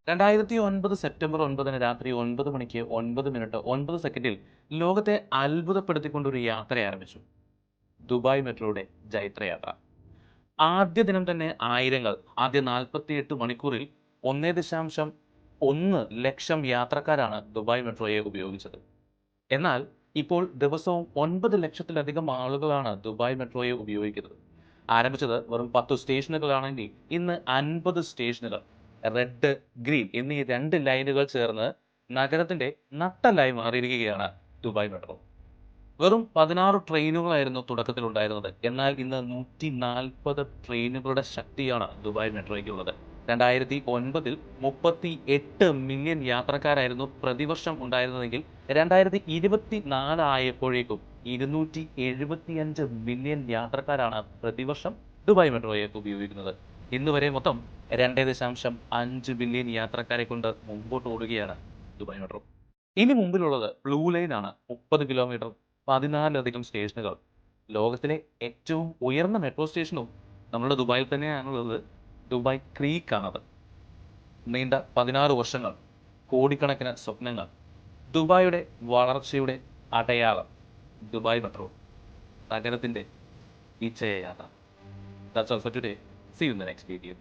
2009 September 9 രാത്രി 9 മണിക്ക് 9 minute 9 സെക്കൻഡിൽ ലോകത്തെ അത്ഭുതപ്പെടുത്തിക്കൊണ്ടൊരു യാത്ര ആരംഭിച്ചു. ദുബായ് മെട്രോയുടെ ജൈത്രയാത്ര. ആദ്യ ദിനം തന്നെ ആയിരങ്ങൾ, ആദ്യ 48 മണിക്കൂറിൽ 1.1 ലക്ഷം യാത്രക്കാരാണ് ദുബായ് മെട്രോയെ ഉപയോഗിച്ചത്. എന്നാൽ ഇപ്പോൾ ദിവസവും 9 ലക്ഷത്തിലധികം ആളുകളാണ് ദുബായ് മെട്രോയെ ഉപയോഗിക്കുന്നത്. ആരംഭിച്ചത് വെറും 10 സ്റ്റേഷനുകളാണെങ്കിൽ ഇന്ന് 50 സ്റ്റേഷനുകൾ. റെഡ്, ഗ്രീൻ എന്നീ 2 ലൈനുകൾ ചേർന്ന് നഗരത്തിന്റെ നട്ടെല്ലായി മാറിയിരിക്കുകയാണ് ദുബായ് മെട്രോ. വെറും 16 ട്രെയിനുകളായിരുന്നു തുടക്കത്തിൽ ഉണ്ടായിരുന്നത്. എന്നാൽ ഇന്ന് 140 ട്രെയിനുകളുടെ ശക്തിയാണ് ദുബായ് മെട്രോയ്ക്കുള്ളത്. 2009 38 മില്യൺ യാത്രക്കാരായിരുന്നു പ്രതിവർഷം ഉണ്ടായിരുന്നതെങ്കിൽ 2024 ആയപ്പോഴേക്കും 275 മില്യൺ യാത്രക്കാരാണ് പ്രതിവർഷം ദുബായ് മെട്രോയെ ഉപയോഗിക്കുന്നത്. ഇന്ന് വരെ മൊത്തം 2.5 ബില്യൺ യാത്രക്കാരെ കൊണ്ട് മുമ്പോട്ട് ഓടുകയാണ് ദുബായ് മെട്രോ. ഇനി മുമ്പിലുള്ളത് ബ്ലൂ ലൈൻ ആണ്. 30 കിലോമീറ്റർ, 14ലധികം സ്റ്റേഷനുകൾ. ലോകത്തിലെ ഏറ്റവും ഉയർന്ന മെട്രോ സ്റ്റേഷനും നമ്മുടെ ദുബായിൽ തന്നെയാണുള്ളത്. ദുബായ് ക്രീക്ക് ആണത്. നീണ്ട 16 വർഷങ്ങൾ, കോടിക്കണക്കിന് സ്വപ്നങ്ങൾ. ദുബായിയുടെ വളർച്ചയുടെ അടയാളം ദുബായ് മെട്രോ, നഗരത്തിന്റെ ഇച്ഛയാത്ര. That's all for today. See you in the next video.